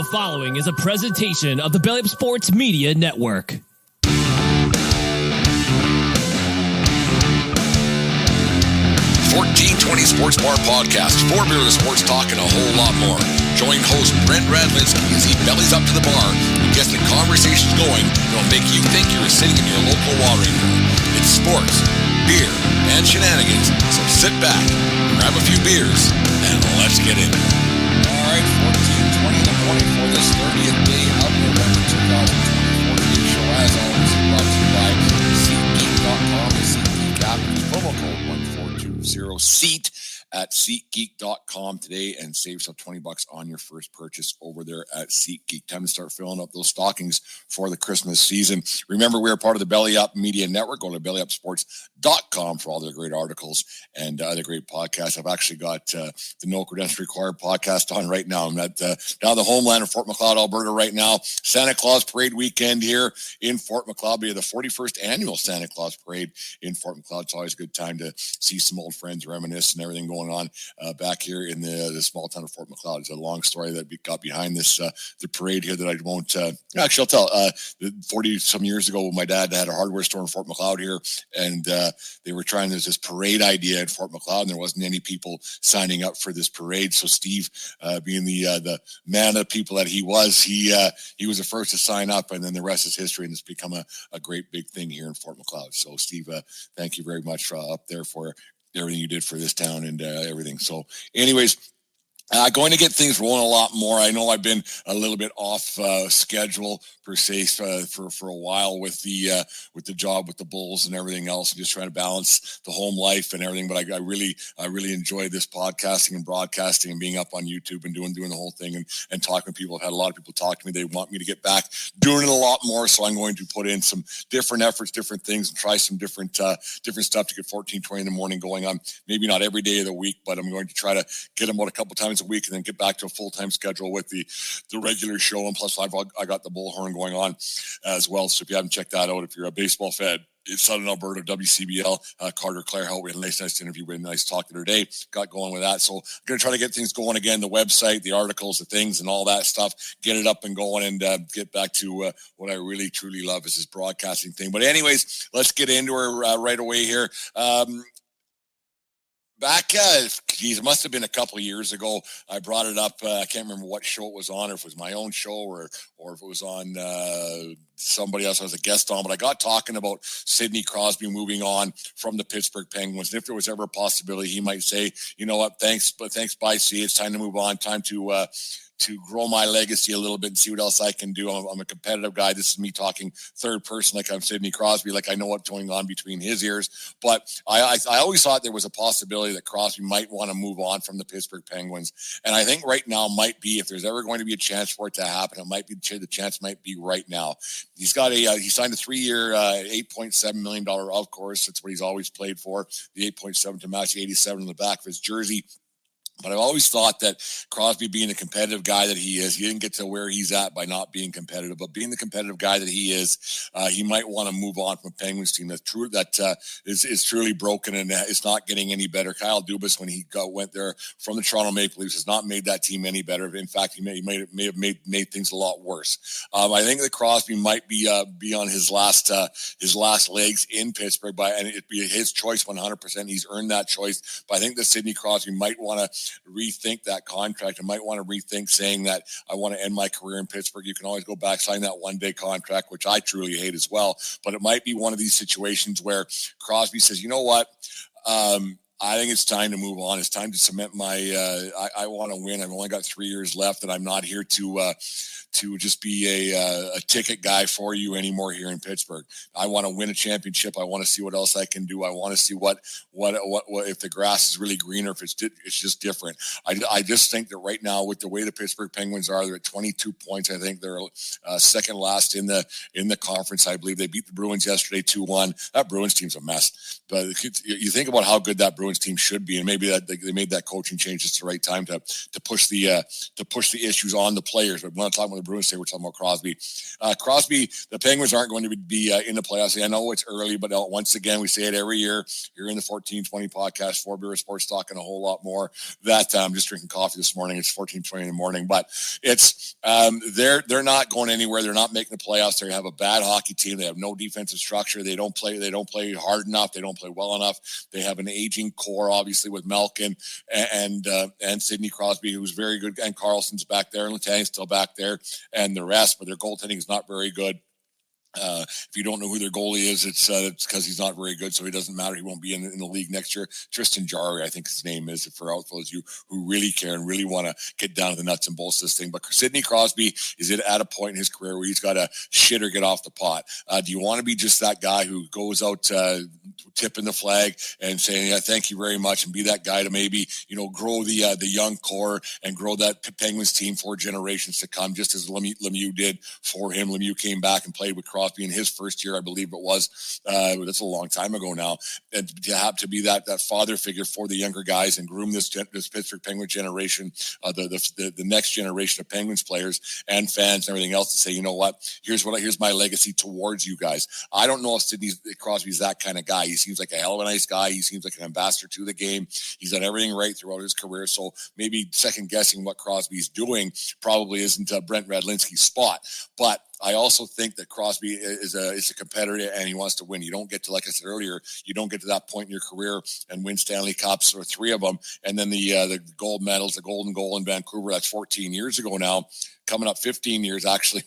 The following is a presentation of the Belly Up Sports Media Network. 1420 Sports Bar Podcast, for beer of the sports talk and a whole lot more. Join host Brent Radlinsky as he bellies up to the bar and gets the conversations going that'll make you think you're sitting in your local watering hole. It's sports, beer, and shenanigans, so sit back, grab a few beers, and let's get in. All right, 1420 in the morning for this 30th day of November 2024. Today's show, as always, is brought to you by SeatGeek.com. The SeatGeek app, promo code 1420SEAT at SeatGeek.com today and save yourself $20 on your first purchase over there at SeatGeek. Time to start filling up those stockings for the Christmas season. Remember, we're part of the Belly Up Media Network. Go to bellyupsports.com for all their great articles and other great podcasts. I've actually got the No Credentials Required podcast on right now. I'm at down the homeland of Fort McLeod, Alberta right now. Santa Claus Parade weekend here in Fort McLeod. Be the 41st annual Santa Claus Parade in Fort McLeod. It's always a good time to see some old friends, reminisce, and everything going on back here in the small town of Fort McLeod. It's a long story that got behind this the parade here that I won't actually I'll tell. 40 some years ago, my dad had a hardware store in Fort McLeod here, and they were trying this parade idea at Fort McLeod, and there wasn't any people signing up for this parade. So Steve, being the man of people that he was the first to sign up, and then the rest is history, and it's become a great big thing here in Fort McLeod. So Steve, thank you very much up there for everything you did for this town and everything. So anyways, going to get things rolling a lot more. I know I've been a little bit off schedule per se for a while with the job with the Bulls and everything else, and just trying to balance the home life and everything. But I really enjoy this podcasting and broadcasting and being up on YouTube and doing the whole thing and talking to people. I've had a lot of people talk to me. They want me to get back doing it a lot more. So I'm going to put in some different efforts, different things, and try some different stuff to get 1420 in the morning going on. Maybe not every day of the week, but I'm going to try to get them out a couple times a week and then get back to a full-time schedule with the regular show. And plus I got the Bullhorn going on as well. So if you haven't checked that out, if you're a baseball fan, it's Southern Alberta, WCBL, Carter Clare, we had a nice interview, we had a nice talk the other day, got going with that. So I'm going to try to get things going again, the website, the articles, the things and all that stuff, get it up and going and get back to what I really, truly love is this broadcasting thing. But anyways, let's get into her right away here. Back, it must have been a couple of years ago, I brought it up. I can't remember what show it was on, or if it was my own show or if it was on somebody else I was a guest on. But I got talking about Sidney Crosby moving on from the Pittsburgh Penguins. And if there was ever a possibility, he might say, you know what, thanks, bye, see, it's time to move on, time to grow my legacy a little bit and see what else I can do. I'm a competitive guy. This is me talking third person, like I'm Sidney Crosby, like I know what's going on between his ears. But I always thought there was a possibility that Crosby might want to move on from the Pittsburgh Penguins. And I think right now might be, if there's ever going to be a chance for it to happen, it might be, the chance might be right now. He's got he signed a 3-year, $8.7 million, of course. That's what he's always played for, the 8.7 to match the 87 on the back of his jersey. But I've always thought that Crosby, being the competitive guy that he is, he didn't get to where he's at by not being competitive. But being the competitive guy that he is, he might want to move on from a Penguins team is truly broken and it's not getting any better. Kyle Dubas, when he went there from the Toronto Maple Leafs, has not made that team any better. In fact, he may have made things a lot worse. I think that Crosby might be on his last legs in Pittsburgh, and it'd be his choice 100%. He's earned that choice. But I think that Sidney Crosby might want to rethink that contract and might want to rethink saying that I want to end my career in Pittsburgh. You can always go back, sign that one-day contract, which I truly hate as well. But it might be one of these situations where Crosby says, you know what? I think it's time to move on. It's time to cement my, I want to win. I've only got 3 years left and I'm not here to just be a ticket guy for you anymore here in Pittsburgh. I want to win a championship. I want to see what else I can do. I want to see what if the grass is really greener, if it's just different. I just think that right now, with the way the Pittsburgh Penguins are, they're at 22 points. I think they're second last in the conference. I believe they beat the Bruins yesterday 2-1. That Bruins team's a mess. But you think about how good that Bruins Penguins team should be, and maybe that they made that coaching change just the right time to push the issues on the players. But we're not talking about the Bruins here; we're talking about Crosby. Crosby, the Penguins aren't going to be in the playoffs. I know it's early, but once again, we say it every year. You're in the 1420 podcast, For Beer Sports, talking a whole lot more. That I'm just drinking coffee this morning. It's 14:20 in the morning, but it's they're not going anywhere. They're not making the playoffs. They have a bad hockey team. They have no defensive structure. They don't play hard enough. They don't play well enough. They have an aging core, obviously, with Malkin and Sidney Crosby, who's very good, and Carlson's back there, and Letang's still back there, and the rest. But their goaltending is not very good. If you don't know who their goalie is, it's because he's not very good, so it doesn't matter. He won't be in the league next year. Tristan Jarry, I think his name is, for those you who really care and really want to get down to the nuts and bolts of this thing. But Sidney Crosby is at a point in his career where he's got to shit or get off the pot. Do you want to be just that guy who goes out tipping the flag and saying, yeah, thank you very much, and be that guy to maybe, grow the young core and grow that Penguins team for generations to come, just as Lemieux did for him. Lemieux came back and played with Crosby in his first year, I believe it was. That's a long time ago now. And to have to be that father figure for the younger guys and groom this Pittsburgh Penguin generation, the next generation of Penguins players and fans and everything else, to say, you know what, here's my legacy towards you guys. I don't know if Sidney Crosby's that kind of guy. He seems like a hell of a nice guy. He seems like an ambassador to the game. He's done everything right throughout his career. So maybe second guessing what Crosby's doing probably isn't Brent Radlinski's spot. But I also think that Crosby is a competitor and he wants to win. You don't get to, like I said earlier, you don't get to that point in your career and win Stanley Cups, or 3 of them, and then the gold medals, the golden goal in Vancouver. That's 14 years ago now. Coming up 15 years, actually,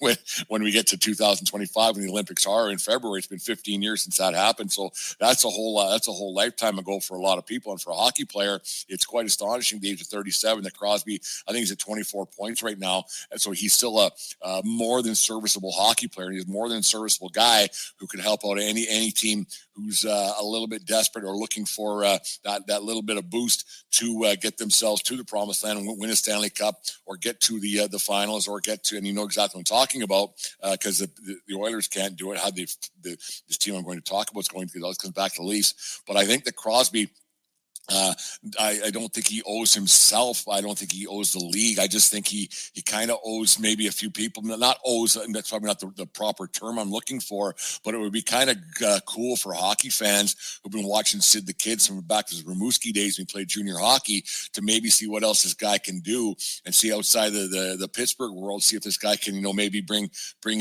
when we get to 2025, when the Olympics are in February. It's been 15 years since that happened. So that's a whole lifetime ago for a lot of people. And for a hockey player, it's quite astonishing, the age of 37, that Crosby, I think he's at 24 points right now. And so he's still a more than serviceable hockey player. He's a more than serviceable guy who can help out any team who's a little bit desperate or looking for that little bit of boost to get themselves to the promised land and win a Stanley Cup, or get to the finals, or get to, and you know exactly what I'm talking about, because the Oilers can't do it. How this team I'm going to talk about is going to, because it comes back to the Leafs. But I think that Crosby, I don't think he owes himself. I don't think he owes the league. I just think he kind of owes maybe a few people. Not owes, and that's probably not the proper term I'm looking for, but it would be kind of cool for hockey fans who've been watching Sid the Kid from back to his Rimouski days when he played junior hockey, to maybe see what else this guy can do, and see outside the Pittsburgh world, see if this guy can, maybe bring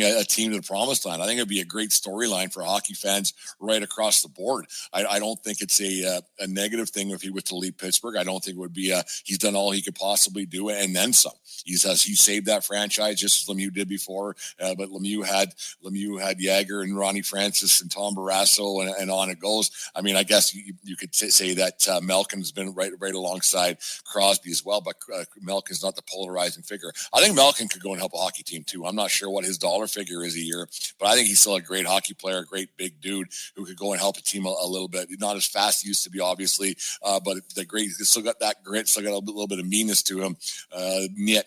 a team to the promised land. I think it'd be a great storyline for hockey fans right across the board. I don't think it's a negative thing if he was to leave Pittsburgh. I don't think it would be he's done all he could possibly do and then some. He saved that franchise just as Lemieux did before, but Lemieux had Jagger and Ronnie Francis and Tom Barrasso, and on it goes. I mean, I guess you could say that Malkin's been right alongside Crosby as well, but Malkin's not the polarizing figure. I think Malkin could go and help a hockey team too. I'm not sure what his dollar figure is a year, but I think he's still a great hockey player, a great big dude who could go and help a team a little bit. Not as fast as he used to be, obviously, but he's still got that grit, still got a little bit of meanness to him.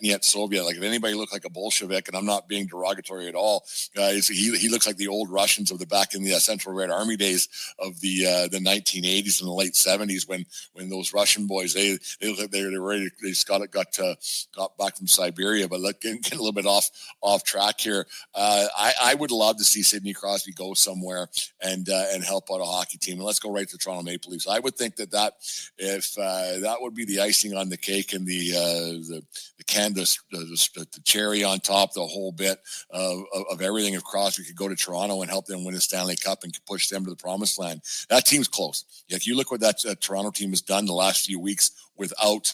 Niet Soviet. Like, if anybody looked like a Bolshevik, and I'm not being derogatory at all, he looks like the old Russians of the back in the Central Red Army days of the 1980s and the late 70s, when those Russian boys they look like they're ready. They just got back from Siberia. But getting a little bit off track here. I would love to see Sidney Crosby go somewhere and help out a hockey team. And let's go right to the Toronto Maple Leafs. I would think that if that would be the icing on the cake and the canvas, the cherry on top, the whole bit of everything. If Crosby could go to Toronto and help them win a Stanley Cup and push them to the promised land, that team's close. If you look what that Toronto team has done the last few weeks without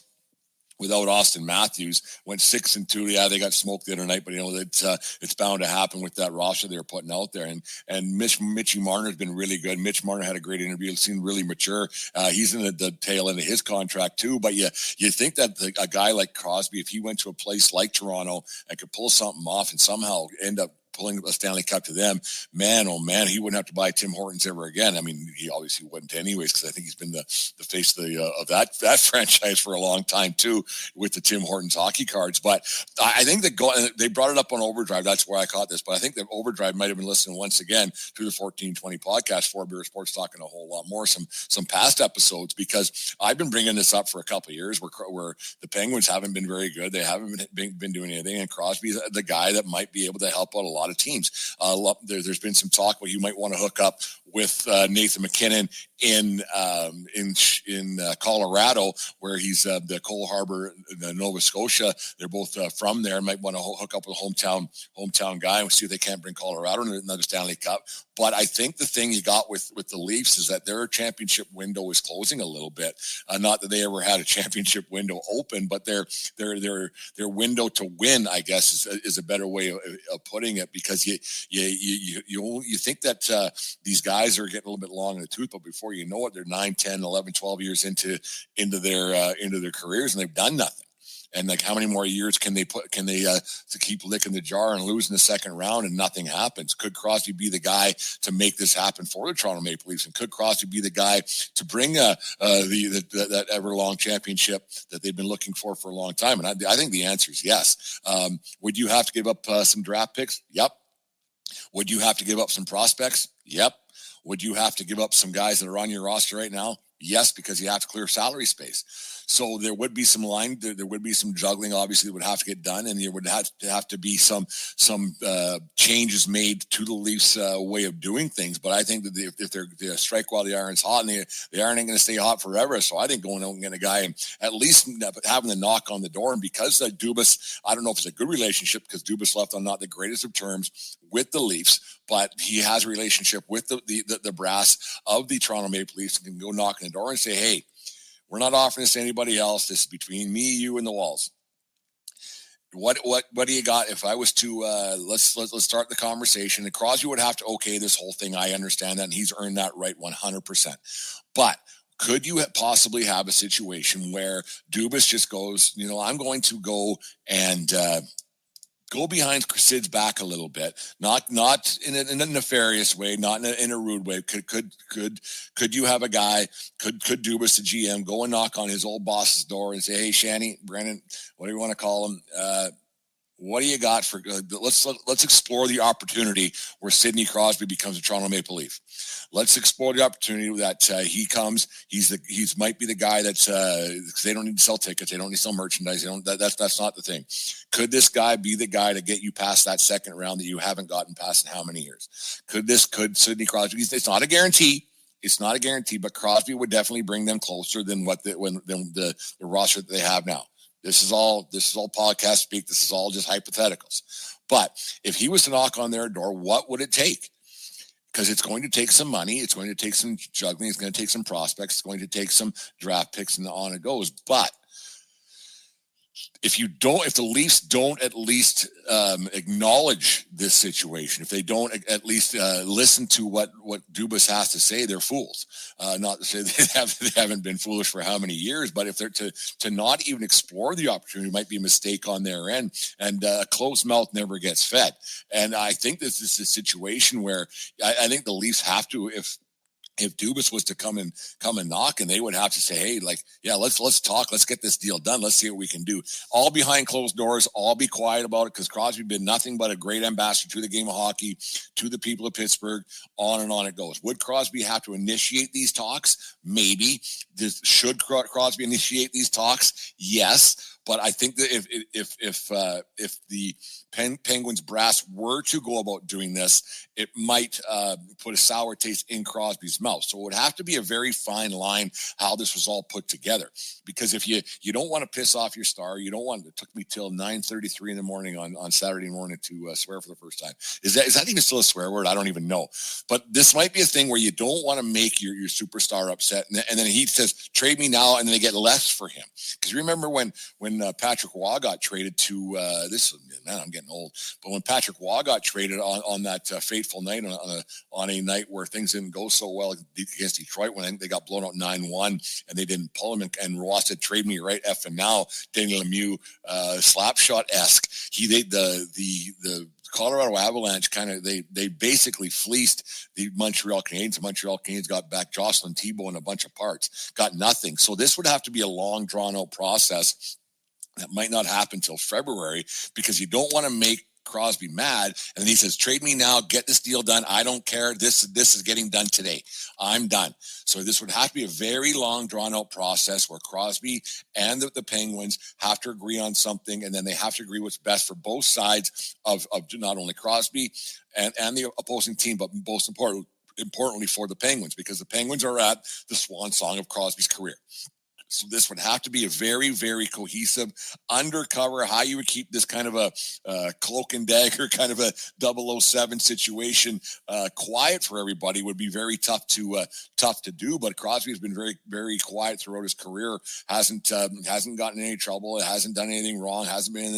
Austin Matthews, went 6-2. Yeah, they got smoked the other night, but it's bound to happen with that roster they're putting out there. And Mitchie Marner has been really good. Mitch Marner had a great interview. Seemed really mature. He's in the tail end of his contract too. But you think that a guy like Crosby, if he went to a place like Toronto and could pull something off and somehow end up pulling a Stanley Cup to them, man, oh man, he wouldn't have to buy Tim Hortons ever again. I mean, he obviously wouldn't anyways, because I think he's been the face of that franchise for a long time too, with the Tim Hortons hockey cards. But I think that they brought it up on Overdrive. That's where I caught this. But I think that Overdrive might have been listening once again to the 1420 podcast, For Beer Sports, talking a whole lot more, some past episodes, because I've been bringing this up for a couple of years where the Penguins haven't been very good. They haven't been doing anything, and Crosby's the guy that might be able to help out a lot of teams. There's been some talk where you might want to hook up with Nathan McKinnon in Colorado, where he's the Cole Harbor, Nova Scotia. They're both from there. Might want to hook up with a hometown guy and see if they can't bring Colorado another Stanley Cup. But I think the thing you got with the Leafs is that their championship window is closing a little bit. Not that they ever had a championship window open, but their window to win, I guess, is a better way of putting it, because you think that these guys are getting a little bit long in the tooth, but before you know it, they're 9, 10, 11, 12 years into their careers, and they've done nothing. And like, how many more years can they to keep licking the jar and lose in the second round and nothing happens? Could Crosby be the guy to make this happen for the Toronto Maple Leafs? And could Crosby be the guy to bring that ever-long championship that they've been looking for a long time? And I think the answer is yes. Would you have to give up some draft picks? Yep. Would you have to give up some prospects? Yep. Would you have to give up some guys that are on your roster right now? Yes, because you have to clear salary space. So there would be some there would be some juggling, obviously, that would have to get done, and there would have to be some changes made to the Leafs' way of doing things. But I think that if they strike while the iron's hot, and the iron ain't going to stay hot forever. So I think going out and getting a guy and at least having the knock on the door, and because Dubas, I don't know if it's a good relationship, because Dubas left on not the greatest of terms with the Leafs, but he has a relationship with the brass of the Toronto Maple Leafs, and can go knock on the door and say, hey, we're not offering this to anybody else. This is between me, you, and the walls. What do you got? If I was to let's start the conversation, and Crosby would have to okay this whole thing. I understand that, and he's earned that right 100%. But could you possibly have a situation where Dubas just goes, I'm going to go and go behind Sid's back a little bit, not in a nefarious way, not in a rude way. Could you have a guy? Could Dubas, the GM, go and knock on his old boss's door and say, "Hey, Shanny, Brennan, whatever you want to call him, what do you got for? Let's explore the opportunity where Sidney Crosby becomes a Toronto Maple Leaf. Let's explore the opportunity that he comes. He's might be the guy that's because they don't need to sell tickets, they don't need to sell merchandise. That's not the thing. Could this guy be the guy to get you past that second round that you haven't gotten past in how many years? Could Sidney Crosby? It's not a guarantee. It's not a guarantee, but Crosby would definitely bring them closer than the roster that they have now. This is all podcast speak. This is all just hypotheticals. But if he was to knock on their door, what would it take? Because it's going to take some money. It's going to take some juggling. It's going to take some prospects. It's going to take some draft picks, and on it goes. But if the Leafs don't at least acknowledge this situation, if they don't at least listen to what Dubas has to say, they're fools. Not to say they haven't been foolish for how many years, but if they're to not even explore the opportunity might be a mistake on their end, and a closed mouth never gets fed. And I think this is a situation where I think the Leafs have to, if Dubas was to come and knock, and they would have to say, hey, let's talk, let's get this deal done, let's see what we can do, all behind closed doors, all be quiet about it, because Crosby's been nothing but a great ambassador to the game of hockey, to the people of Pittsburgh, on and on it goes. Would Crosby have to initiate these talks? Maybe. Should Crosby initiate these talks? Yes. But I think that if the Penguins brass were to go about doing this, it might put a sour taste in Crosby's mouth. So it would have to be a very fine line how this was all put together. Because if you don't want to piss off your star, you don't want. It took me till 9:33 in the morning on Saturday morning to swear for the first time. Is that even still a swear word? I don't even know. But this might be a thing where you don't want to make your superstar upset, and then he says, "Trade me now," and then they get less for him. Because you remember when Patrick Waugh got traded to I'm getting old. But when Patrick Waugh got traded on that fateful night, on a night where things didn't go so well, well against Detroit when they got blown out 9-1 and they didn't pull him. And Ross said, "Trade me right effing now." Danny Lemieux, slapshot-esque. The Colorado Avalanche they basically fleeced the Montreal Canadiens. The Montreal Canadiens got back Jocelyn Thibault and a bunch of parts, got nothing. So this would have to be a long, drawn-out process that might not happen till February, because you don't want to make Crosby mad, and he says, "Trade me now, get this deal done. I don't care. This is getting done today. I'm done." So this would have to be a very long, drawn-out process where Crosby and the Penguins have to agree on something, and then they have to agree what's best for both sides of not only Crosby and the opposing team, but most importantly for the Penguins, because the Penguins are at the swan song of Crosby's career. So this would have to be a very, very cohesive, undercover, how you would keep this kind of a cloak and dagger, kind of a 007 situation quiet for everybody would be very tough to do. But Crosby has been very, very quiet throughout his career. Hasn't gotten in any trouble. Hasn't done anything wrong. Hasn't been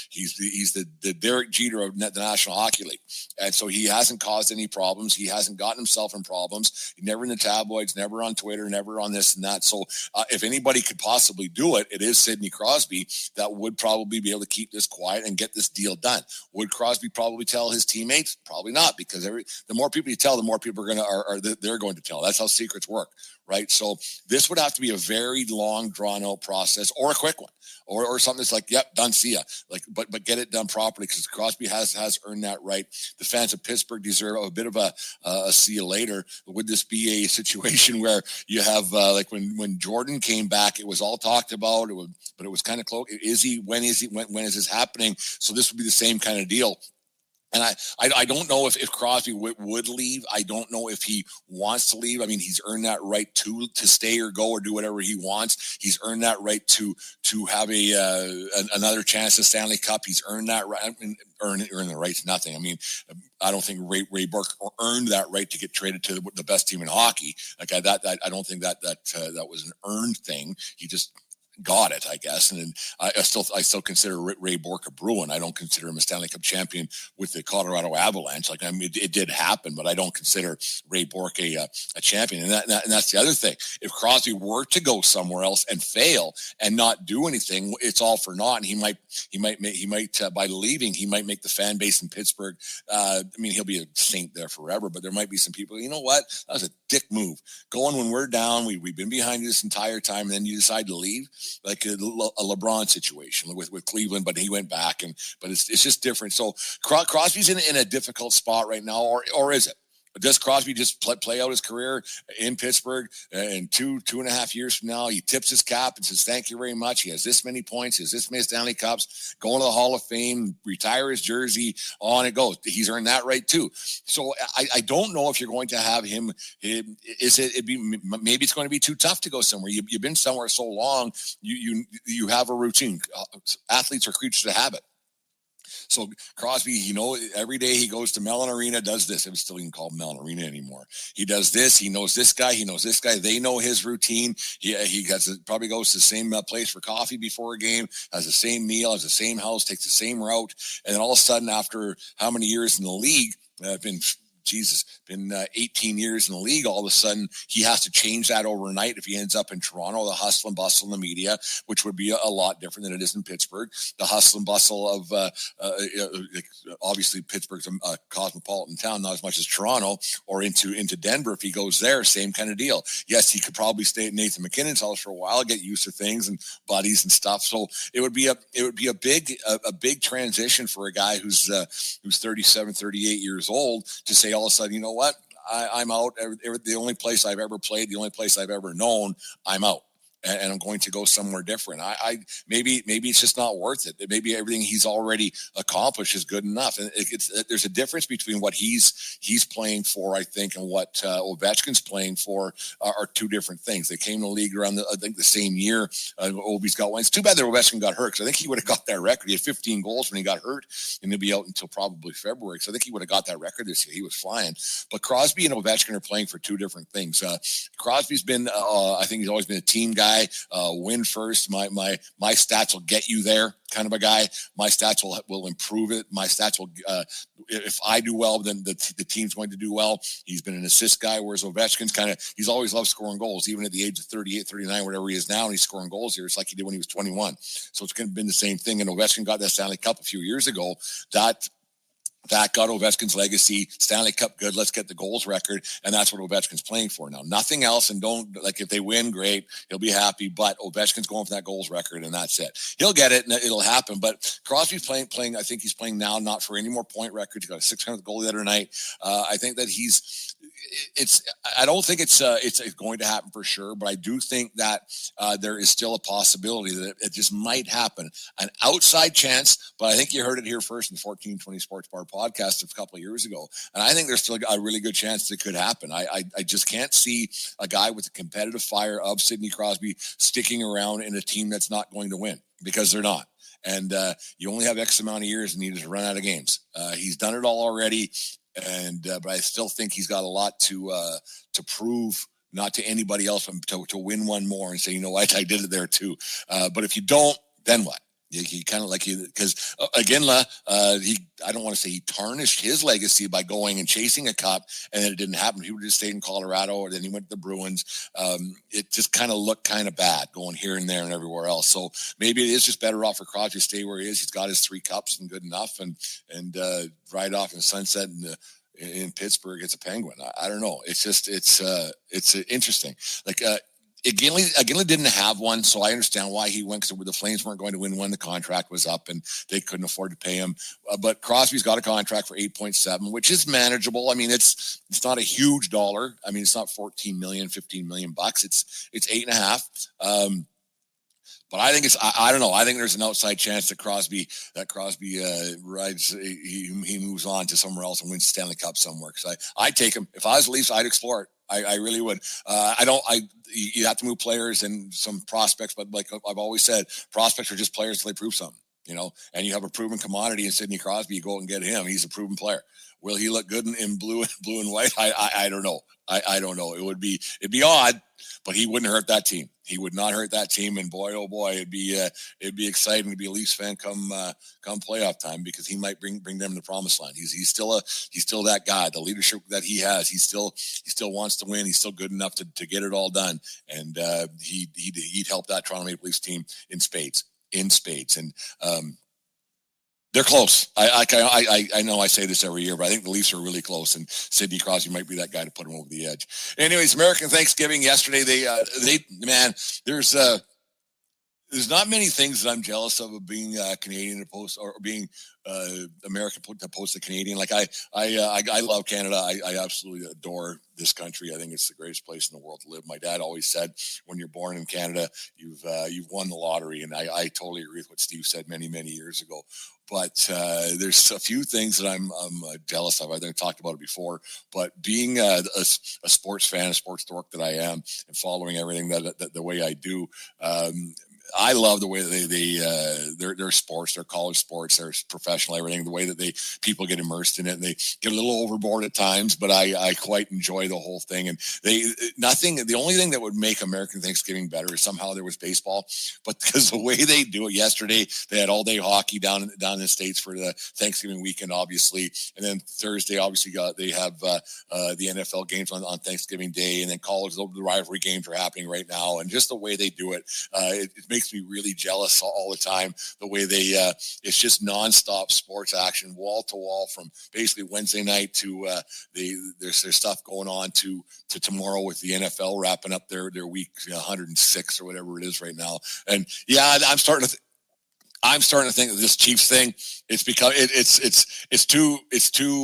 he's the Derek Jeter of the National Hockey League, and so he hasn't caused any problems. He hasn't gotten himself in problems. Never in the tabloids. Never on Twitter. Never on this and that. So if anybody could possibly do it, it is Sidney Crosby that would probably be able to keep this quiet and get this deal done. Would Crosby probably tell his teammates? Probably not, because the more people you tell, the more people they're going to tell. That's how secrets work, right? So this would have to be a very long, drawn-out process, or a quick one, or something that's like, "Yep, done, see ya." But get it done properly, because Crosby has earned that right. The fans of Pittsburgh deserve a bit of a see you later. Would this be a situation where you have like when Jordan came back, it was all talked about, but it was kind of close. When is this happening? So this would be the same kind of deal. And I don't know if Crosby would leave. I don't know if he wants to leave. I mean, he's earned that right to stay or go or do whatever he wants. He's earned that right to have another chance at Stanley Cup. He's earned that right. I mean, earn the right to nothing. I mean, I don't think Ray Bourque earned that right to get traded to the best team in hockey. Like I don't think that was an earned thing. He just got it, I guess. And then I still consider Ray Bourque a Bruin. I don't consider him a Stanley Cup champion with the Colorado Avalanche. Like, I mean, it did happen, but I don't consider Ray Bourque a champion. And that's the other thing. If Crosby were to go somewhere else and fail and not do anything, it's all for naught. And he might by leaving, he might make the fan base in Pittsburgh. I mean, he'll be a saint there forever, but there might be some people, you know what? That was a dick move. Going when we're down, we've been behind you this entire time, and then you decide to leave. Like a LeBron situation with Cleveland, but he went back, but it's just different. So Crosby's in a difficult spot right now, or is it? Does Crosby just play out his career in Pittsburgh, and 2.5 years from now, he tips his cap and says, "Thank you very much. He has this many points, he has this many Stanley Cups, going to the Hall of Fame, retire his jersey, on it goes." He's earned that right too. So I don't know if you're going to have him. Maybe it's going to be too tough to go somewhere. You've been somewhere so long, you have a routine. Athletes are creatures of habit. So Crosby, every day he goes to Mellon Arena, does this. I'm still even called Mellon Arena anymore. He does this. He knows this guy. He knows this guy. They know his routine. He probably goes to the same place for coffee before a game, has the same meal, has the same house, takes the same route. And then all of a sudden, after how many years in the league, been 18 years in the league, all of a sudden he has to change that overnight if he ends up in Toronto. The hustle and bustle in the media, which would be a lot different than it is in Pittsburgh. The hustle and bustle of obviously Pittsburgh's a cosmopolitan town, not as much as Toronto, or into Denver. If he goes there, same kind of deal. Yes, he could probably stay at Nathan McKinnon's house for a while, get used to things and buddies and stuff. So it would be a big transition for a guy who's 37, 38 years old to say, all of a sudden, you know what? I'm out. The only place I've ever played, the only place I've ever known, I'm out. And I'm going to go somewhere different. Maybe it's just not worth it. Maybe everything he's already accomplished is good enough. And there's a difference between what he's playing for, I think, and what Ovechkin's playing for are two different things. They came to the league around the same year. Ovi's got one. It's too bad that Ovechkin got hurt, because I think he would have got that record. He had 15 goals when he got hurt, and he'll be out until probably February. So I think he would have got that record this year. He was flying. But Crosby and Ovechkin are playing for two different things. Crosby's been, I think he's always been a team guy. guy, win first. My stats will get you there kind of a guy. My stats will improve it. My stats will, if I do well, then the team's going to do well. He's been an assist guy, whereas Ovechkin's he's always loved scoring goals, even at the age of 38, 39, whatever he is now, and he's scoring goals here. It's like he did when he was 21. So it's going to have been the same thing. And Ovechkin got that Stanley Cup a few years ago. That got Ovechkin's legacy, Stanley Cup good, let's get the goals record, and that's what Ovechkin's playing for now. Nothing else, and if they win, great, he'll be happy, but Ovechkin's going for that goals record, and that's it. He'll get it, and it'll happen, but Crosby's playing, I think he's playing now not for any more point records. He got a 600th goal the other night. I think that I don't think it's going to happen for sure, but I do think that there is still a possibility that it just might happen. An outside chance, but I think you heard it here first in the 1420 Sports Bar podcast a couple of years ago, and I think there's still a really good chance that it could happen. I just can't see a guy with the competitive fire of Sidney Crosby sticking around in a team that's not going to win, because they're not. And you only have X amount of years, and you just run out of games. He's done it all already. But I still think he's got a lot to prove, not to anybody else, to win one more and say, you know what, I did it there too. But if you don't, then what? He kind of because Iginla, I don't want to say he tarnished his legacy by going and chasing a cup, and then it didn't happen. He would just stayed in Colorado, or then he went to the Bruins. It just kind of looked kind of bad going here and there and everywhere else. So maybe it is just better off for Crosby to stay where he is. He's got his 3 cups and good enough, and ride off in the sunset in Pittsburgh. It's a Penguin. I don't know. It's just it's interesting. Iginla didn't have one, so I understand why he went, because the Flames weren't going to win when the contract was up, and they couldn't afford to pay him. But Crosby's got a contract for 8.7, which is manageable. I mean, it's not a huge dollar. I mean, it's not 14 million, 15 million bucks. It's 8.5. But I think I don't know. I think there's an outside chance that Crosby rides. He moves on to somewhere else and wins the Stanley Cup somewhere. Because I'd take him. If I was the Leafs, I'd explore it. I really would. You have to move players and some prospects, but like I've always said, prospects are just players till they prove something, and you have a proven commodity in Sidney Crosby. You go and get him. He's a proven player. Will he look good in blue and white? I don't know. I don't know. It'd be odd, but he wouldn't hurt that team. He would not hurt that team. And boy, oh boy, it'd be exciting to be a Leafs fan come playoff time, because he might bring them to the promised land. He's still that guy. The leadership that he has, he still wants to win. He's still good enough to get it all done. And he'd help that Toronto Maple Leafs team in spades. And they're close. I know I say this every year, but I think the Leafs are really close, and Sidney Crosby might be that guy to put him over the edge. Anyways, American Thanksgiving yesterday. There's not many things that I'm jealous of being Canadian to post, or being American to post a Canadian. Like I love Canada. I absolutely adore this country. I think it's the greatest place in the world to live. My dad always said, when you're born in Canada, you've won the lottery. And I totally agree with what Steve said many, many years ago. But there's a few things that I'm jealous of. I think I talked about it before. But being a sports fan, a sports dork that I am, and following everything that the way I do, I love the way that their sports, their college sports, their professional, everything, the way that people get immersed in it, and they get a little overboard at times, but I quite enjoy the whole thing. And the only thing that would make American Thanksgiving better is somehow there was baseball, but because the way they do it yesterday, they had all day hockey down in the States for the Thanksgiving weekend, obviously. And then Thursday, obviously they have the NFL games on Thanksgiving Day, and then college, the rivalry games are happening right now. And just the way they do it, it makes me really jealous all the time. The way it's just nonstop sports action, wall to wall, from basically Wednesday night to there's stuff going on to tomorrow with the NFL wrapping up their week 106 or whatever it is right now. And yeah, I'm starting to think that this Chiefs thing, it's too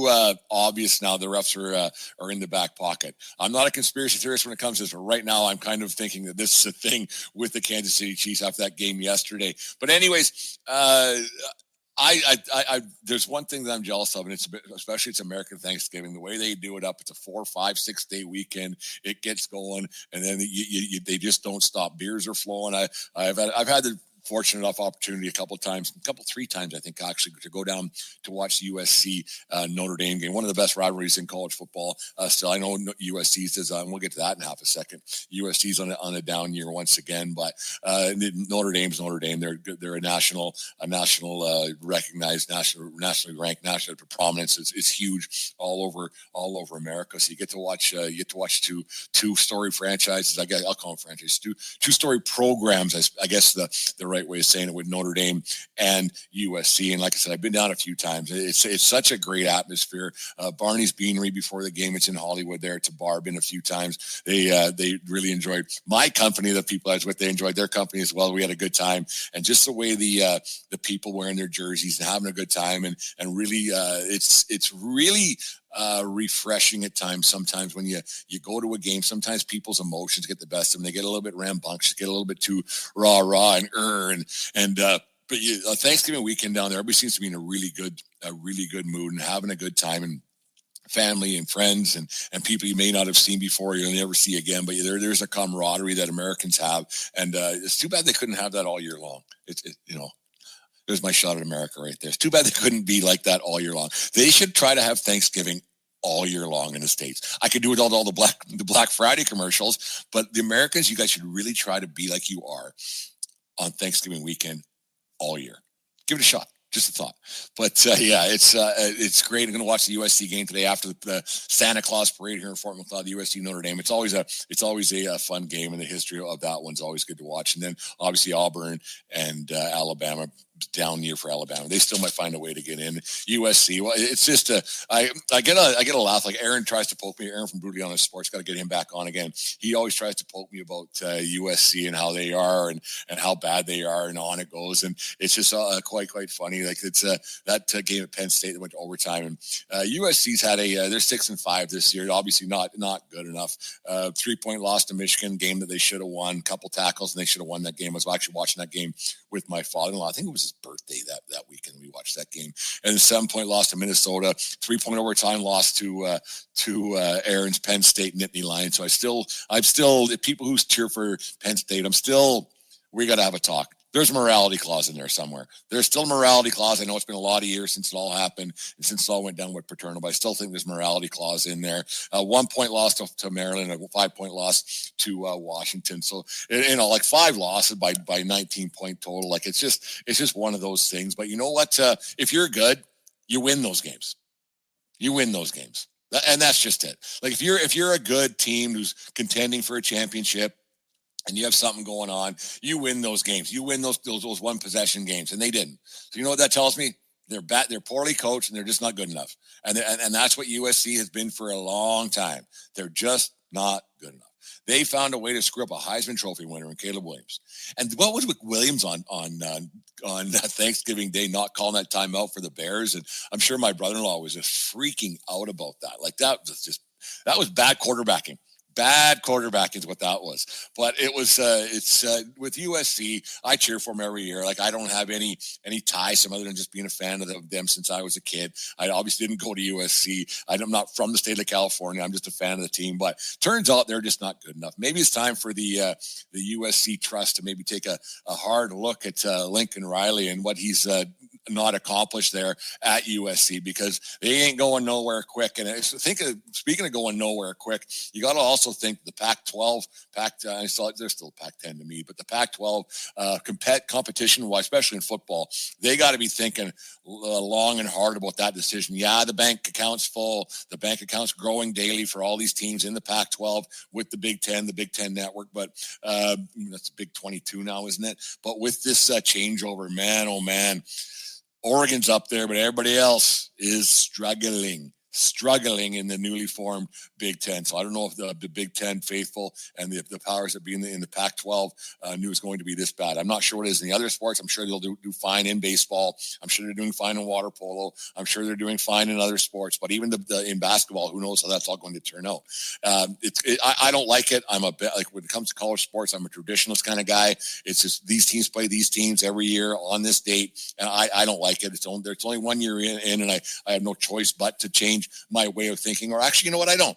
obvious now. The refs are in the back pocket. I'm not a conspiracy theorist when it comes to this, but right now I'm kind of thinking that this is a thing with the Kansas City Chiefs after that game yesterday. But anyways, there's one thing that I'm jealous of, and especially it's American Thanksgiving. The way they do it up, it's a 4, 5, 6 day weekend. It gets going, and then they just don't stop. Beers are flowing. I've had the fortunate enough opportunity three times, I think, actually, to go down to watch the USC Notre Dame game. One of the best rivalries in college football. Still, I know USC's is, and we'll get to that in half a second. USC's on a down year once again, but Notre Dame's Notre Dame. They're a national recognized, nationally ranked, national prominence. It's huge all over America. So you get to watch two-story franchises. I'll call them franchises. Two-story programs. I guess the right way of saying it, with Notre Dame and USC. And like I said, I've been down a few times. It's such a great atmosphere. Barney's Beanery before the game. It's in Hollywood there. It's a bar. Been a few times. They really enjoyed my company. The people I was with, they enjoyed their company as well. We had a good time, and just the way the people wearing their jerseys and having a good time, and really it's really refreshing at times. Sometimes when you go to a game, sometimes people's emotions get the best of them. They get a little bit rambunctious, get a little bit too rah and but Thanksgiving weekend down there, everybody seems to be in a really good mood and having a good time, and family and friends and people you may not have seen before, you'll never see again, but there's a camaraderie that Americans have, and it's too bad they couldn't have that all year long. There's my shot at America right there. It's too bad they couldn't be like that all year long. They should try to have Thanksgiving all year long in the States. I could do with all the Black Friday commercials, but the Americans, you guys should really try to be like you are on Thanksgiving weekend all year. Give it a shot. Just a thought. But it's great. I'm going to watch the USC game today after the Santa Claus parade here in Fort McLeod, the USC Notre Dame. It's always a fun game, and the history of that one's always good to watch. And then obviously Auburn and Alabama. Down year for Alabama. They still might find a way to get in. USC, well, it's just I get a laugh. Like Aaron tries to poke me. Aaron from Brutally Honest Sports, got to get him back on again. He always tries to poke me about USC and how they are and how bad they are, and on it goes. And it's just quite funny. Like it's that game at Penn State that went to overtime, and USC's had they're 6-5 this year. Obviously not good enough. 3-point loss to Michigan, game that they should have won. Couple tackles, and they should have won that game. I was actually watching that game with my father-in-law. I think it was his birthday that weekend. We watched that game, and a 7-point loss to Minnesota, 3-point overtime loss to Aaron's Penn State Nittany Lions. So I'm still people who cheer for Penn State. We got to have a talk. There's a morality clause in there somewhere. There's still a morality clause. I know it's been a lot of years since it all happened and since it all went down with Paterno, but I still think there's morality clause in there. 1-point loss to Maryland, a 5-point loss to Washington. So, like 5 losses by 19-point total. Like it's just one of those things. But you know what? If you're good, you win those games. You win those games. And that's just it. Like if you're a good team who's contending for a championship, and you have something going on, you win those games. You win those one possession games, and they didn't. So you know what that tells me? They're poorly coached, and they're just not good enough. And that's what USC has been for a long time. They're just not good enough. They found a way to screw up a Heisman Trophy winner in Caleb Williams. And what was with Williams on Thanksgiving Day not calling that timeout for the Bears? And I'm sure my brother-in-law was just freaking out about that. Like that was bad quarterbacking. Bad quarterback is what that was. But it was with USC, I cheer for them every year. Like I don't have any ties other than just being a fan of them since I was a kid. I obviously didn't go to USC. I'm not from the state of California. I'm just a fan of the team. But turns out they're just not good enough. Maybe it's time for the USC Trust to maybe take a hard look at Lincoln Riley and what he's not accomplished there at USC, because they ain't going nowhere quick. And speaking of going nowhere quick, you got to also think the Pac-12, I saw they're still Pac-10 to me, but the Pac-12 competition-wise, especially in football, they got to be thinking long and hard about that decision. Yeah, the bank account's full. The bank account's growing daily for all these teams in the Pac-12 with the Big Ten network, but that's Big 22 now, isn't it? But with this changeover, man, oh man, Oregon's up there, but everybody else is struggling in the newly formed Big Ten. So I don't know if the Big Ten faithful and the powers that be in the Pac-12 knew it was going to be this bad. I'm not sure what it is in the other sports. I'm sure they'll do fine in baseball. I'm sure they're doing fine in water polo. I'm sure they're doing fine in other sports. But even in basketball, who knows how that's all going to turn out. I don't like it. I'm when it comes to college sports, I'm a traditionalist kind of guy. It's just these teams play these teams every year on this date, and I don't like it. It's only 1 year in, and I have no choice but to change my way of thinking. Or actually, you know what? I don't.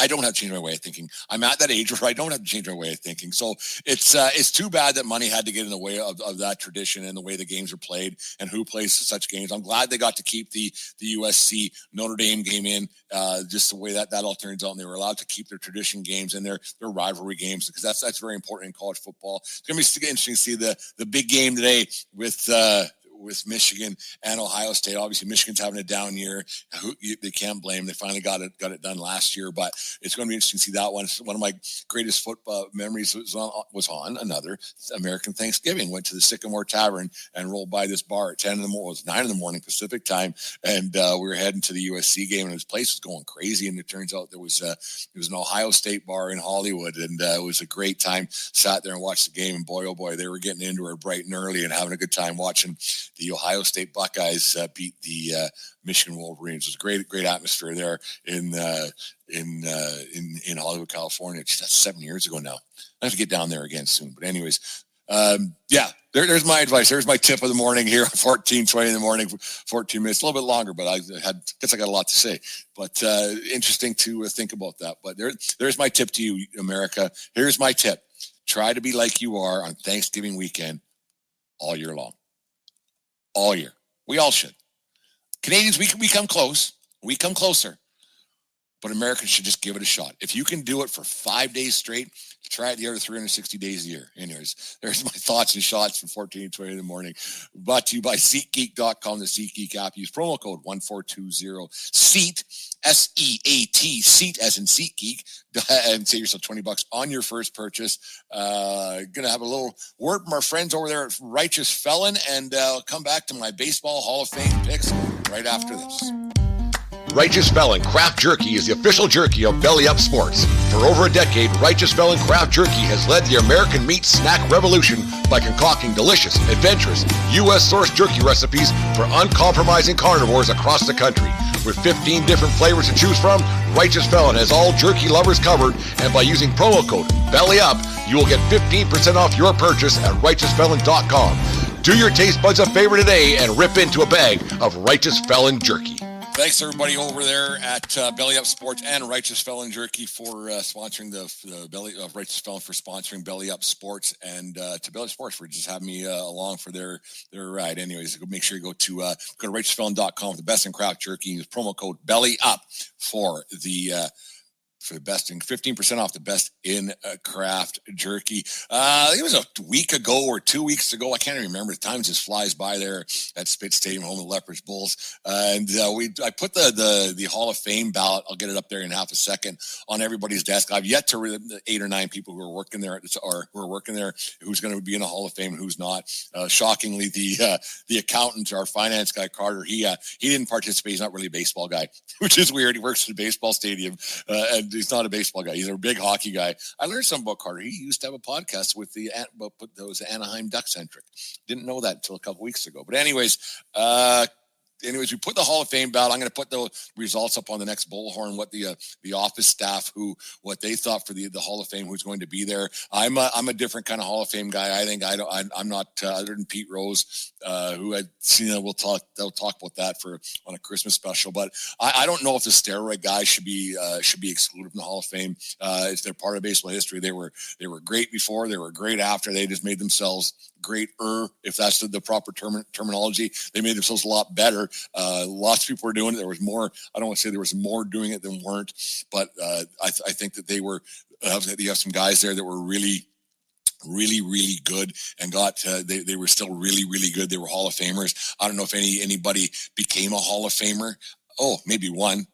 I don't have to change my way of thinking. I'm at that age where I don't have to change my way of thinking. So it's too bad that money had to get in the way of that tradition and the way the games are played and who plays such games. I'm glad they got to keep the USC Notre Dame game in, just the way that all turns out. And they were allowed to keep their tradition games and their rivalry games, because that's very important in college football. It's going to be interesting to see the big game today with Michigan and Ohio State. Obviously, Michigan's having a down year. They can't blame. They finally got it done last year, but it's going to be interesting to see that one. One of my greatest football memories was on another American Thanksgiving. Went to the Sycamore Tavern and rolled by this bar at 10 in the morning. It was 9 in the morning Pacific time, and we were heading to the USC game, and this place was going crazy. And it turns out it was an Ohio State bar in Hollywood, and it was a great time. Sat there and watched the game, and boy, oh boy, they were getting into it bright and early and having a good time watching the Ohio State Buckeyes beat the Michigan Wolverines. It was a great atmosphere there in Hollywood, California. That's 7 years ago now. I have to get down there again soon. But anyways, there's my advice. There's my tip of the morning here, 14:20 in the morning, 14 minutes, a little bit longer, but I guess I got a lot to say. But interesting to think about that. But there's my tip to you, America. Here's my tip. Try to be like you are on Thanksgiving weekend all year long. All year. We all should. Canadians, we come close. We come closer. But Americans should just give it a shot. If you can do it for 5 days straight, try it the other 360 days a year. Anyways, there's my thoughts and shots from 14:20 in the morning. Brought to you by SeatGeek.com, the SeatGeek app. Use promo code 1420 SEAT, SEAT, SEAT as in SeatGeek, and save yourself $20 on your first purchase. Gonna have a little word from our friends over there at Righteous Felon, and I'll come back to my Baseball Hall of Fame picks right after this. Righteous Felon Craft Jerky is the official jerky of Belly Up Sports. For over a decade, Righteous Felon Craft Jerky has led the American meat snack revolution by concocting delicious, adventurous, U.S.-sourced jerky recipes for uncompromising carnivores across the country. With 15 different flavors to choose from, Righteous Felon has all jerky lovers covered, and by using promo code BELLYUP, you will get 15% off your purchase at RighteousFelon.com. Do your taste buds a favor today and rip into a bag of Righteous Felon Jerky. Thanks, everybody over there at Belly Up Sports and Righteous Felon Jerky for sponsoring the Belly Righteous Felon for sponsoring Belly Up Sports, and to Belly Up Sports for just having me along for their ride. Anyways, make sure you go to RighteousFelon.com for the best in craft jerky. Use promo code Belly Up for the best in 15% off the best in craft jerky. It was a week ago or 2 weeks ago. I can't even remember. The time just flies by there at Spitz Stadium, home of the Lethbridge Bulls. And I put the Hall of Fame ballot. I'll get it up there in half a second on everybody's desk. I've yet to read the 8 or 9 people who are working there who's going to be in the Hall of Fame and who's not. Shockingly, the accountant, our finance guy, Carter, he didn't participate. He's not really a baseball guy, which is weird. He works at a baseball stadium, and he's not a baseball guy. He's a big hockey guy. I learned something about Carter. He used to have a podcast with those Anaheim Duck-centric. Didn't know that until a couple weeks ago. But anyways, we put the Hall of Fame ballot. I'm going to put the results up on the next bullhorn, what the office staff, what they thought for the Hall of Fame, who's going to be there. I'm a different kind of Hall of Fame guy. I think I'm not other than Pete Rose, who I'd seen. They'll talk about that on a Christmas special. But I don't know if the steroid guys should be excluded from the Hall of Fame. If they're part of baseball history, they were great before, they were great after. They just made themselves greater, if that's the proper terminology. They made themselves a lot better. Lots of people were doing it. There was more. I don't want to say there was more doing it than weren't, but I think that they were. You have some guys there that were really good and they were still really good. They were Hall of Famers. I don't know if anybody became a Hall of Famer. Oh, maybe one,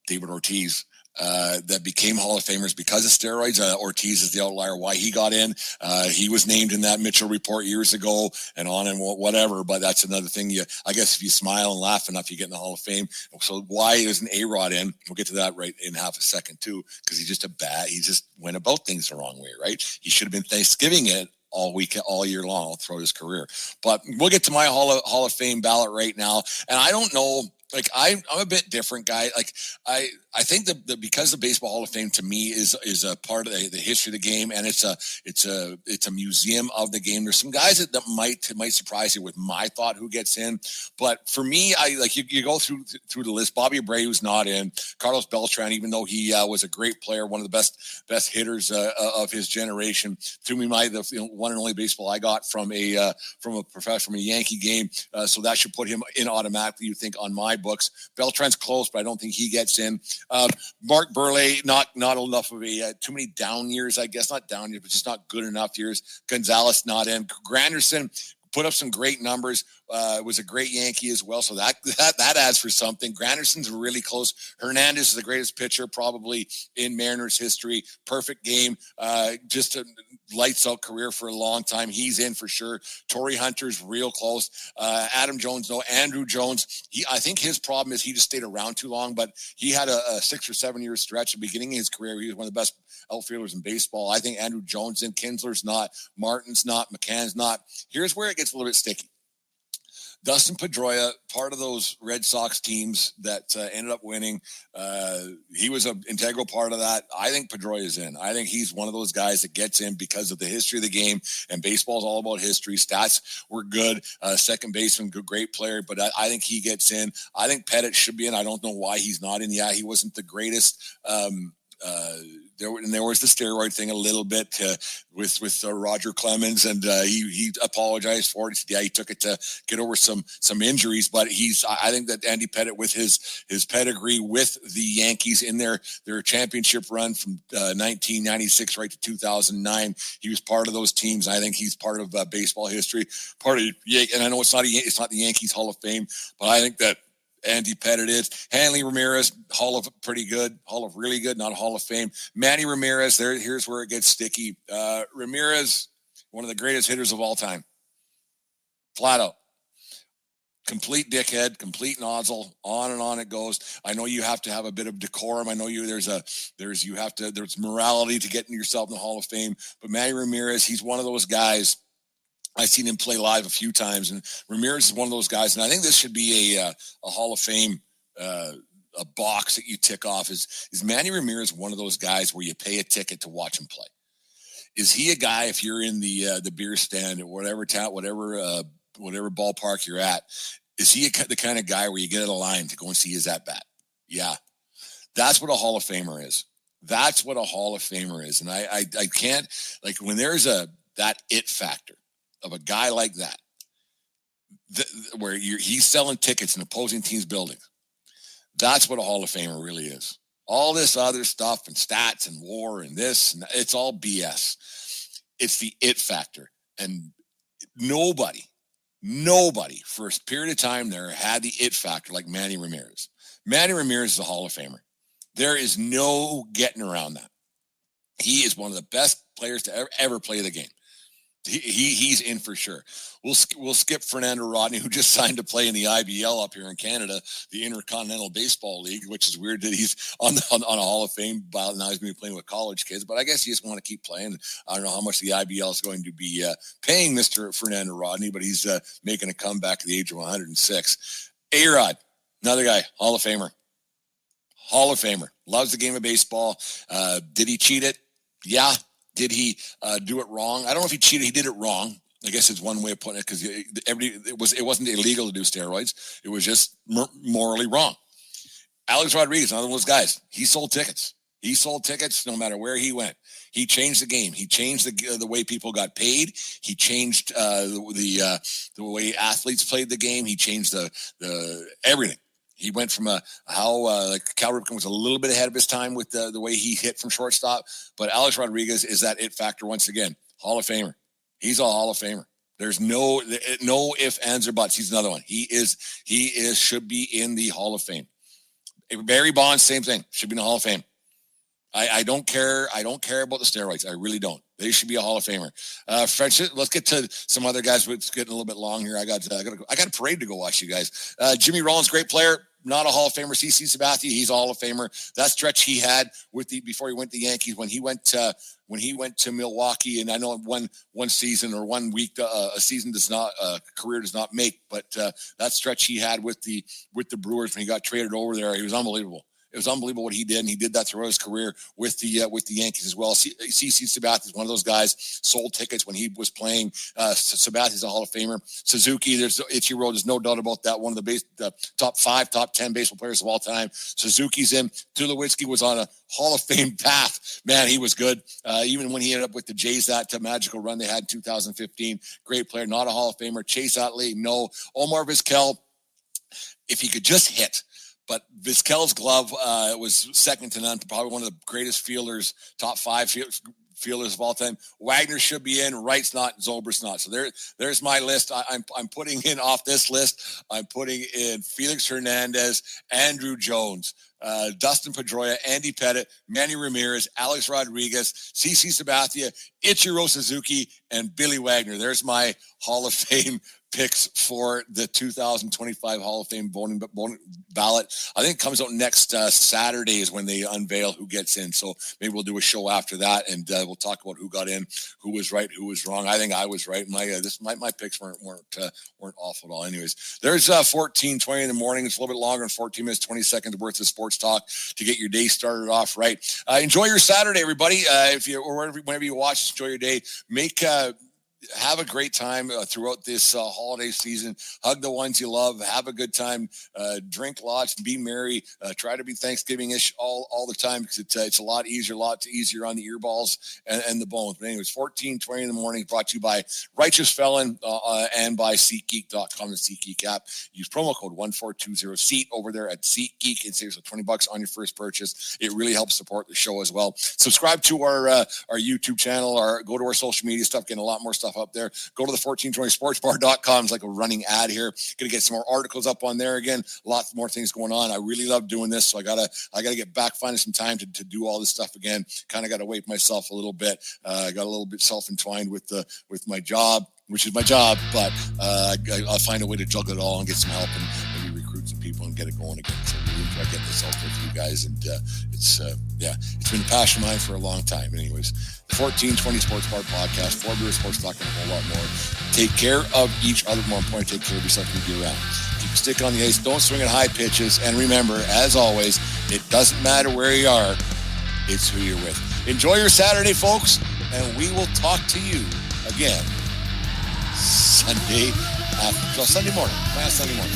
David Ortiz. That became Hall of Famers because of steroids. Ortiz is the outlier. Why he got in, he was named in that Mitchell report years ago, and on and whatever. But that's another thing. I guess if you smile and laugh enough, you get in the Hall of Fame. So why isn't A-Rod in? We'll get to that right in half a second too, because he just went about things the wrong way. Right? He should have been Thanksgiving it all week, all year long, all throughout his career. But we'll get to my Hall of Fame ballot right now, and I don't know. Like I'm a bit different guy. Like I think that because the Baseball Hall of Fame to me is a part of the history of the game, and it's a museum of the game. There's some guys that might surprise you with my thought who gets in, but for me, I like you go through the list. Bobby Abreu's not in. Carlos Beltran, even though he was a great player, one of the best hitters of his generation, to me, the one and only baseball I got from a Yankee game. So that should put him in automatically, you think, on my books. Beltran's close, but I don't think he gets in. Mark Burley, not enough of too many down years, I guess. Not down years, but just not good enough years. Gonzalez not in. Granderson put up some great numbers. Was a great Yankee as well, so that adds for something. Granderson's really close. Hernandez is the greatest pitcher probably in Mariners history. Perfect game. Just a lights out career for a long time. He's in for sure. Torrey Hunter's real close. Adam Jones, no. Andrew Jones, I think his problem is he just stayed around too long, but he had a 6 or 7 year stretch at the beginning of his career. He was one of the best outfielders in baseball. I think Andrew Jones in. Kinsler's not. Martin's not. McCann's not. Here's where it gets a little bit sticky. Dustin Pedroia, part of those Red Sox teams that ended up winning. He was an integral part of that. I think Pedroia is in. I think he's one of those guys that gets in because of the history of the game, and baseball is all about history. Stats were good. Second baseman, great player, but I think he gets in. I think Pettit should be in. I don't know why he's not in. Yeah, he wasn't the greatest. There was the steroid thing a little bit with Roger Clemens, and he apologized for it. He said, yeah, he took it to get over some injuries, but I think that Andy Pettit, with his pedigree with the Yankees in their championship run from 1996 right to 2009, he was part of those teams. I think he's part of baseball history, and I know it's not the Yankees Hall of Fame, but I think that Andy Pettit is. Hanley Ramirez, Hall of really good, not Hall of Fame. Manny Ramirez, here's where it gets sticky. Ramirez, one of the greatest hitters of all time. Flat out. Complete dickhead, complete nozzle, on and on it goes. I know you have to have a bit of decorum. I know there's morality to getting yourself in the Hall of Fame, but Manny Ramirez, he's one of those guys. I've seen him play live a few times, and Ramirez is one of those guys. And I think this should be a Hall of Fame, a box that you tick off. Is Manny Ramirez one of those guys where you pay a ticket to watch him play? Is he a guy, if you're in the beer stand at whatever ballpark you're at, is he the kind of guy where you get in a line to go and see his at bat? Yeah, that's what a Hall of Famer is. That's what a Hall of Famer is. And I can't, like, when there's that it factor of a guy like that, where he's selling tickets in opposing teams' buildings. That's what a Hall of Famer really is. All this other stuff and stats and war and this, and it's all BS. It's the it factor. And nobody for a period of time there had the it factor like Manny Ramirez. Manny Ramirez is a Hall of Famer. There is no getting around that. He is one of the best players to ever play the game. He's in for sure. We'll skip Fernando Rodney, who just signed to play in the IBL up here in Canada, the Intercontinental Baseball League, which is weird that he's on a Hall of Fame ballot. Now he's going to be playing with college kids, but I guess he just want to keep playing. I don't know how much the IBL is going to be paying Mr. Fernando Rodney, but he's making a comeback at the age of 106. A-Rod, another guy, Hall of Famer. Hall of Famer. Loves the game of baseball. Did he cheat it? Yeah. Did he do it wrong? I don't know if he cheated. He did it wrong. I guess it's one way of putting it, because it wasn't illegal to do steroids. It was just morally wrong. Alex Rodriguez, another one of those guys. He sold tickets. He sold tickets no matter where he went. He changed the game. He changed the way people got paid. He changed the way athletes played the game. He changed the everything. He went from like Cal Ripken was a little bit ahead of his time with the way he hit from shortstop, but Alex Rodriguez is that it factor once again. Hall of Famer. He's a Hall of Famer. There's no ifs, ands, or buts. He's another one. He should be in the Hall of Fame. Barry Bonds, same thing. Should be in the Hall of Fame. I don't care. I don't care about the steroids. I really don't. They should be a Hall of Famer. French, let's get to some other guys. It's getting a little bit long here. I got a parade to go watch, you guys. Jimmy Rollins, great player. Not a Hall of Famer. CC Sabathia, he's a Hall of Famer. That stretch he had before he went to the Yankees, when he went to Milwaukee, and I know one season or 1 week a season does not career does not make, but that stretch he had with the Brewers when he got traded over there, he was unbelievable. It was unbelievable what he did, and he did that throughout his career with the Yankees as well. CC Sabathia is one of those guys, sold tickets when he was playing. Sabathia is a Hall of Famer. Suzuki, there's Ichiro, there's no doubt about that. One of the top 5, top 10 baseball players of all time. Suzuki's in. Tulowitzki was on a Hall of Fame path. Man, he was good. Even when he ended up with the Jays, that magical run they had in 2015. Great player, not a Hall of Famer. Chase Utley, no. Omar Vizquel, if he could just hit. But Vizquel's glove was second to none. Probably one of the greatest fielders, top 5 fielders of all time. Wagner should be in. Wright's not. Zobrist's not. So there's my list. I'm putting in off this list. I'm putting in Felix Hernandez, Andrew Jones, Dustin Pedroia, Andy Pettit, Manny Ramirez, Alex Rodriguez, CC Sabathia, Ichiro Suzuki, and Billy Wagner. There's my Hall of Fame picks for the 2025 Hall of Fame voting ballot. I think it comes out next Saturday is when they unveil who gets in. So maybe we'll do a show after that, and we'll talk about who got in, who was right, who was wrong. I think I was right. My picks weren't awful at all. Anyways, there's 14:20 in the morning. It's a little bit longer than 14 minutes, 20 seconds worth of sports talk to get your day started off right. Enjoy your Saturday, everybody. Whenever you watch, enjoy your day. Have a great time throughout this holiday season. Hug the ones you love. Have a good time. Drink lots. Be merry. Try to be Thanksgiving-ish all the time, because it's a lot easier on the earballs and the bones. But anyways, 14:20 in the morning, brought to you by Righteous Felon and by SeatGeek.com, the SeatGeek app. Use promo code 1420SEAT over there at SeatGeek and save yourself $20 on your first purchase. It really helps support the show as well. Subscribe to our YouTube channel, or go to our social media stuff, getting a lot more stuff up there. Go to the 1420sportsbar.com. It's like a running ad here. Gonna get some more articles up on there again. Lots more things going on. I really love doing this, so I gotta get back, finding some time to do all this stuff again. Kind of got to wait myself a little bit. I got a little bit self-entwined with my job, which is my job, but I'll find a way to juggle it all and get some help and maybe recruit some people and get it going again. So I really enjoy getting this out there for you guys, and it's been a passion of mine for a long time. Anyways, the 1420 Sports Bar Podcast, 4 Beer Sports Talk, and a whole lot more. Take care of each other. More important, take care of yourself and be around. Keep a stick on the ice. Don't swing at high pitches. And remember, as always, it doesn't matter where you are. It's who you're with. Enjoy your Saturday, folks, and we will talk to you again Sunday morning. Sunday morning.